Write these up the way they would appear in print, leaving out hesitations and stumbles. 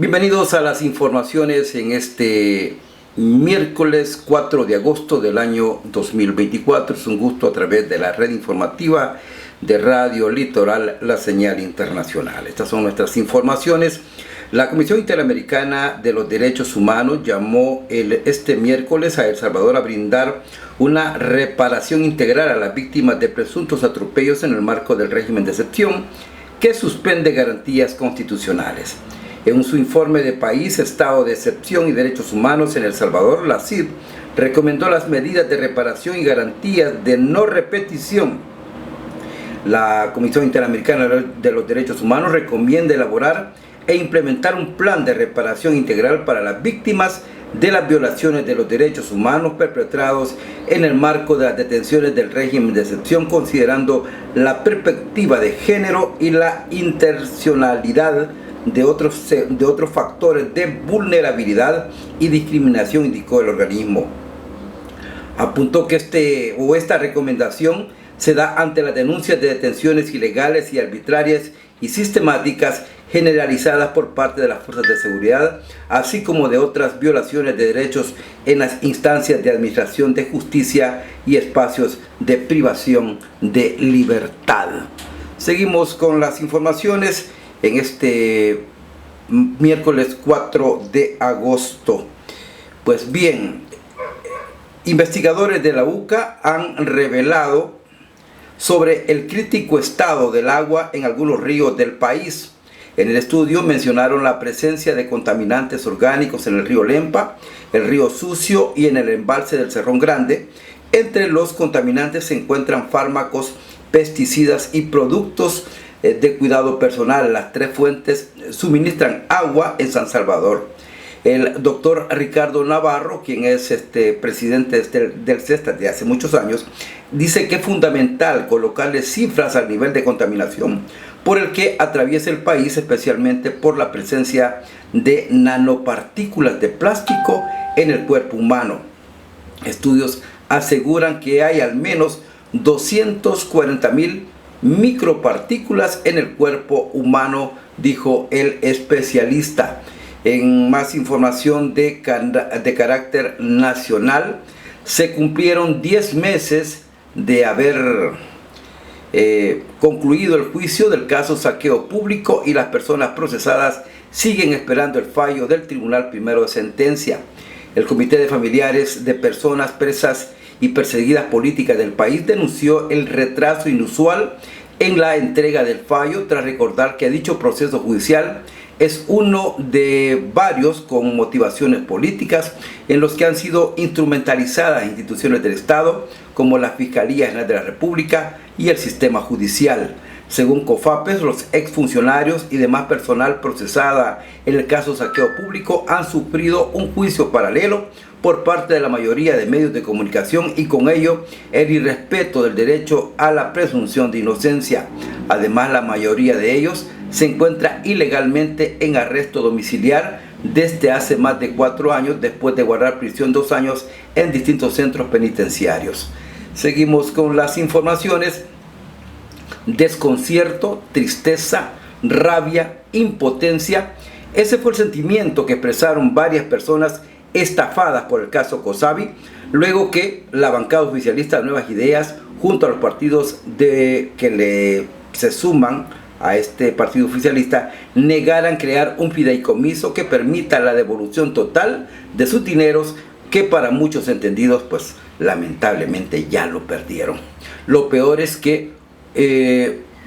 Bienvenidos a las informaciones en este miércoles 4 de agosto del año 2024. Es un gusto a través de la red informativa de Radio Litoral, la señal internacional. Estas son nuestras informaciones. La Comisión Interamericana de los Derechos Humanos llamó este miércoles a El Salvador a brindar una reparación integral a las víctimas de presuntos atropellos en el marco del régimen de excepción que suspende garantías constitucionales. En su informe de país, Estado de Excepción y Derechos Humanos en El Salvador, la CID recomendó las medidas de reparación y garantías de no repetición. La Comisión Interamericana de los Derechos Humanos recomienda elaborar e implementar un plan de reparación integral para las víctimas de las violaciones de los derechos humanos perpetrados en el marco de las detenciones del régimen de excepción, considerando la perspectiva de género y la interseccionalidad de otros factores de vulnerabilidad y discriminación, indicó el organismo. Apuntó que esta recomendación se da ante las denuncias de detenciones ilegales y arbitrarias y sistemáticas generalizadas por parte de las fuerzas de seguridad, así como de otras violaciones de derechos en las instancias de administración de justicia y espacios de privación de libertad. Seguimos con las informaciones en este miércoles 4 de agosto. Pues bien, investigadores de la UCA han revelado sobre el crítico estado del agua en algunos ríos del país. En el estudio mencionaron la presencia de contaminantes orgánicos en el río Lempa, el río Sucio y en el embalse del Cerrón Grande. Entre los contaminantes se encuentran fármacos, pesticidas y productos de cuidado personal. Las tres fuentes suministran agua en San Salvador. El doctor Ricardo Navarro, quien es presidente del CESTA de hace muchos años, dice que es fundamental colocarle cifras al nivel de contaminación por el que atraviesa el país, especialmente por la presencia de nanopartículas de plástico en el cuerpo humano. Estudios aseguran que hay al menos 240,000 micropartículas en el cuerpo humano, dijo el especialista. En más información de carácter nacional, se cumplieron 10 meses de haber concluido el juicio del caso Saqueo Público y las personas procesadas siguen esperando el fallo del Tribunal Primero de Sentencia. El Comité de Familiares de Personas Presas y Perseguidas Políticas del país denunció el retraso inusual en la entrega del fallo, tras recordar que dicho proceso judicial es uno de varios con motivaciones políticas en los que han sido instrumentalizadas instituciones del Estado como la Fiscalía General de la República y el sistema judicial. Según COFAPES, los exfuncionarios y demás personal procesada en el caso Saqueo Público han sufrido un juicio paralelo por parte de la mayoría de medios de comunicación y con ello el irrespeto del derecho a la presunción de inocencia. Además, la mayoría de ellos se encuentra ilegalmente en arresto domiciliar desde hace más de 4 años, después de guardar prisión 2 años en distintos centros penitenciarios. Seguimos con las informaciones. Desconcierto, tristeza, rabia, impotencia. Ese fue el sentimiento que expresaron varias personas estafadas por el caso COSAVI, luego que la bancada oficialista de Nuevas Ideas, junto a los partidos se suman a este partido oficialista, negaran crear un fideicomiso que permita la devolución total de sus dineros, que para muchos entendidos pues lamentablemente ya lo perdieron. Lo peor es que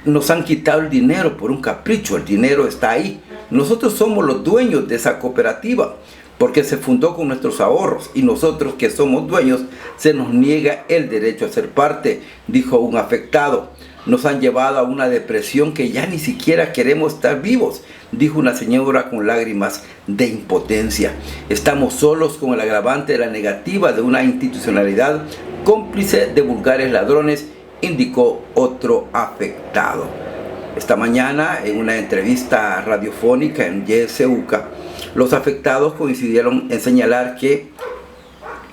nos han quitado el dinero por un capricho. El dinero está ahí. Nosotros somos los dueños de esa cooperativa porque se fundó con nuestros ahorros, y nosotros que somos dueños se nos niega el derecho a ser parte, dijo un afectado. Nos han llevado a una depresión que ya ni siquiera queremos estar vivos, dijo una señora con lágrimas de impotencia. Estamos solos con el agravante de la negativa de una institucionalidad cómplice de vulgares ladrones, indicó otro afectado. Esta mañana, en una entrevista radiofónica en YSUCA, los afectados coincidieron en señalar que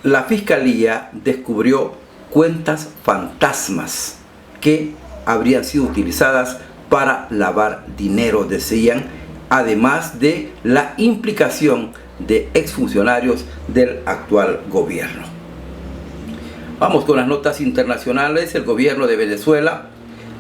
la Fiscalía descubrió cuentas fantasmas que habrían sido utilizadas para lavar dinero, decían, además de la implicación de exfuncionarios del actual gobierno. Vamos con las notas internacionales. El gobierno de Venezuela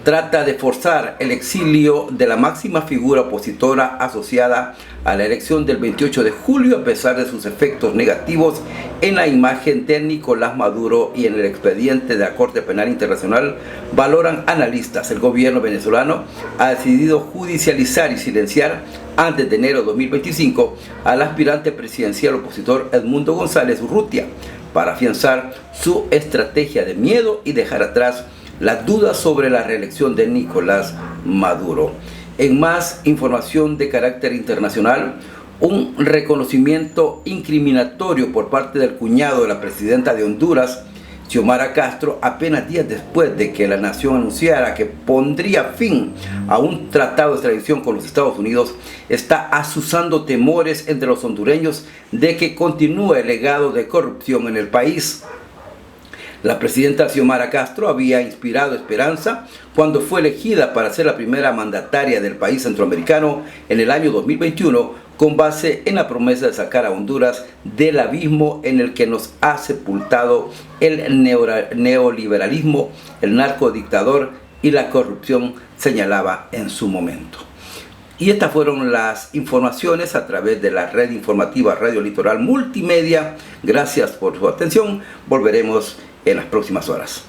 trata de forzar el exilio de la máxima figura opositora asociada a la elección del 28 de julio a pesar de sus efectos negativos en la imagen de Nicolás Maduro y en el expediente de la Corte Penal Internacional, valoran analistas. El gobierno venezolano ha decidido judicializar y silenciar antes de enero de 2025 al aspirante presidencial opositor Edmundo González Urrutia para afianzar su estrategia de miedo y dejar atrás las dudas sobre la reelección de Nicolás Maduro. En más información de carácter internacional, un reconocimiento incriminatorio por parte del cuñado de la presidenta de Honduras, Xiomara Castro, apenas días después de que la nación anunciara que pondría fin a un tratado de extradición con los Estados Unidos, está azuzando temores entre los hondureños de que continúe el legado de corrupción en el país. La presidenta Xiomara Castro había inspirado esperanza cuando fue elegida para ser la primera mandataria del país centroamericano en el año 2021, con base en la promesa de sacar a Honduras del abismo en el que nos ha sepultado el neoliberalismo, el narcodictador y la corrupción, señalaba en su momento. Y estas fueron las informaciones a través de la red informativa Radio Litoral Multimedia. Gracias por su atención. Volveremos en las próximas horas.